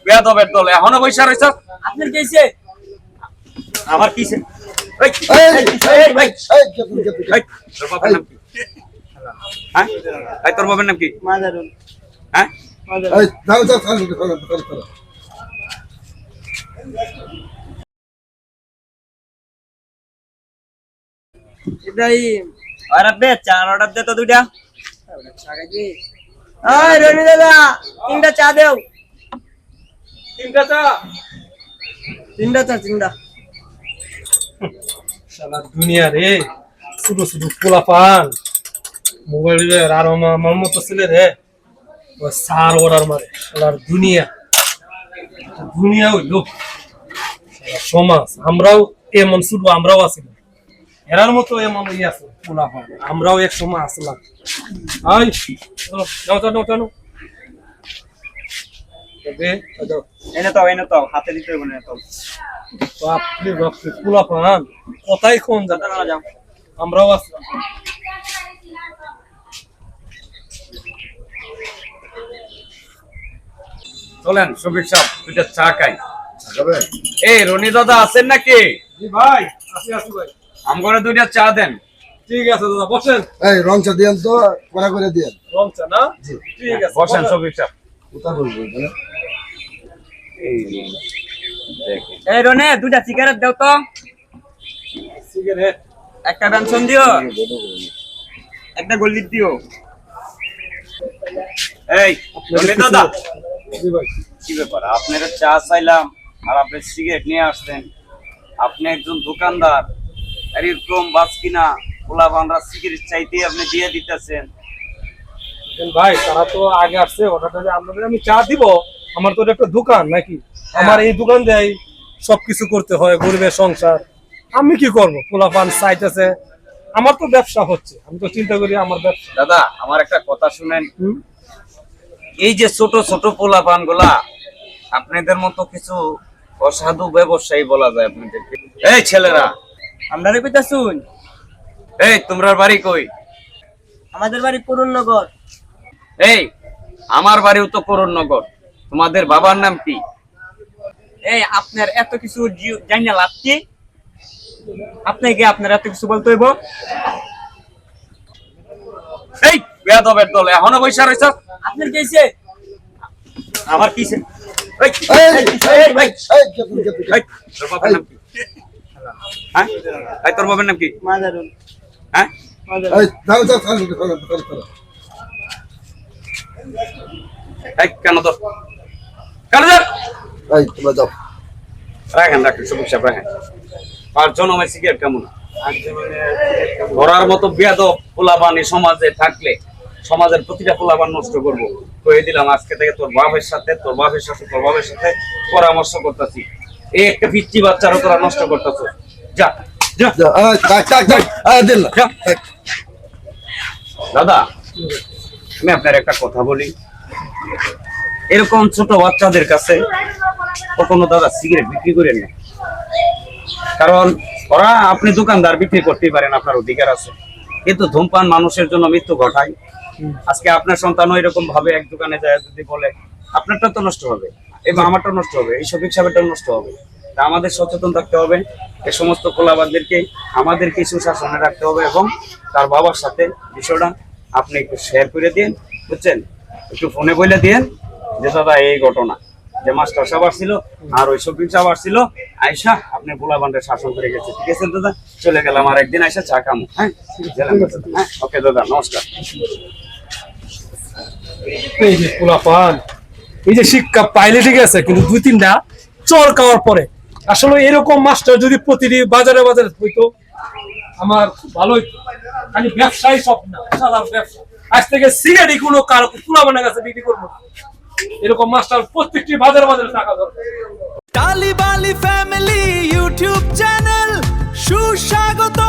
বেয়াদবের দল এখনো বইসা রইছ। আপনার কি হইছে? আমার কিছে? এই তোর বাবার নাম কি? হ্যাঁ এই তোর বাবার নাম কি? মাদারুন। হ্যাঁ ইব্রাহিম অর্ডার দে, চার অর্ডার দে তো দুইটা। ওই রনি দাদা, তিনটা চা দেও। তিনটা চা। তিনটা। শালা দুনিয়া রে, শুধু শুধু পোলাপান মোবাইলের আর আমার মতো ছেলে রে ও সার অর্ডার মারে। শালার দুনিয়া হইলো শালা সমাজ। আমরাও এমন শুধু আমরাও আছি না, এরার মতো এমন আছে পোলাপান, আমরাও এক সময় আসলাম। আই চলো নাও এনে তো হাতে দিতে হবে না তো। বাপরে পোলাপান কথাই কোন জানা যাও, আমরাও আসলাম। চলেন শফিক সাহেব দুইটা চা খাই। এই রনি দাদা আছেন নাকি? জি ভাই, আসি ভাই। আমগরে দুইটা চা দেন। ঠিক আছে দাদা, বসেন। এই রং চা দিয়েন তো, কড়া করে দিয়েন। রং চা না? ঠিক আছে, বসেন শফিক সাহেব। কোথা বলবো এখানে? এই দেখেন এই রনে দুটা সিগারেট দাও তো। সিগারেট একটা বেনসন দিও, একটা গোল্ডিট দিও। এই রনি দাদা, জি ভাই। কি ব্যাপার আপনারা চা চাইলাম আর আপনি সিগারেট নিয়ে আসছেন? আপনি একজন দোকানদার, আর এরকম বাস কিনা পোলা বানরা সিগারেট চাইতে আপনি দিয়ে দিতেছেন। ভাই তারা তো আগে আসছে, অর্ডারটা আপনাদের আমি চা দিব। আমার তো একটা দোকান নাকি, আমার এই দোকান দেয় সবকিছু করতে হয়, গরিবের সংসার। আমি কি করবো? পোলাপান চাইতেছে, আমার তো ব্যবসা হচ্ছে, আমি তো চিন্তা করি আমার ব্যবসা। দাদা আমার একটা কথা শুনেন, এই যে ছোট ছোট পোলাপান গুলা আপনাদের মতো কিছু অসাধু ব্যবসায়ী বলা যায় আপনাদেরকে। এই ছেলেরা, আপনারে কইতা শুন, এই তোমরা বাড়ি কই? আমাদের বাড়ি পুরননগর। এই আমার বাড়িও তো করণনগর। তোমাদের বাবার নাম কি? এই আপনার এত কিছু জানিনা লাভ কি? আপনাকে আপনার এত কিছু বলতে হইব? এই বেয়াদবের দল এখনো বইসা রইছ। আপনার কি হইছে? আমার কিছে? এই তোর বাবার নাম কি? হ্যাঁ এই তোর বাবার নাম কি? মাদারুন। হ্যাঁ এই দাও দাও, এই কেন তোর কেন তোর এই তোমরা যাও। রাখেন শফিক সাহেব রাখেন। আর জনমের সিগারেট কেমন? ঘোড়ার মতো বেয়াদব পোলাপানি সমাজে থাকলে সমাজের প্রতিটা পোলাপান নষ্ট করবো। কয়ে দিলাম আজকে থেকে তোর বাপের সাথে পরামর্শ করতেছি। এই একটা পিচ্চি বাচ্চারও তোরা নষ্ট করতেছ। যা যা যাও, দিন না। যা। দাদা আমি আপনার একটা কথা বলি, এরকম ছোট বাচ্চাদের কাছে কখনো দাদা সিগারেট বিক্রি করেন না। কারণ ওরা, আপনি দোকানদার বিক্রি করতেই পারেন, আপনার অধিকার আছে, কিন্তু ধূমপান মানুষের জন্য মৃত্যু ঘটায়। আজকে আপনার সন্তানও এরকম ভাবে এক দোকানে যায় যদি বলে, আপনারটা তো নষ্ট হবে এবং আমারটা নষ্ট হবে, এই শফিক সাহেবেরটাও নষ্ট হবে। তা আমাদের সচেতন থাকতে হবে, এই সমস্ত কোলাবাদদেরকে আমাদেরকে সুশাসনে রাখতে হবে এবং তার বাবার সাথে বিষয়টা আপনি একটু শেয়ার করে দিন, বুঝছেন? একটু ফোনে বলে দিন যে দাদা এই ঘটনা, যে মাস্টার সাহেব আসছিল আর ওই শফিক সাহেব আসছিল, আয়সা আপনি পোলাপানটা শাসন করে গেছে। ঠিক আছে দাদা, চলে গেলাম, আর একদিন আয়সা চা খামো। হ্যাঁ হ্যাঁ, ওকে দাদা, নমস্কার। এই যে পোলাপান, এই যে শিক্ষা পাইলে ঠিক আছে, কিন্তু দুই তিনটা চর খাওয়ার পরে আসলে এরকম মাস্টার যদি প্রতিদিন বাজারে হইতো আমার খুব ভালো হইতো। খালি ব্যবসায়ী সব না, সাধারণ ব্যবসা। আজ থেকে সিগারেট কোনো কারো পোলাপানের কাছে বিক্রি করবো না। এরকম মাস্টার প্রত্যেকটি বাজারে থাকা দরকার। টালিবালি ফ্যামিলি ইউটিউব চ্যানেল সুস্বাগত।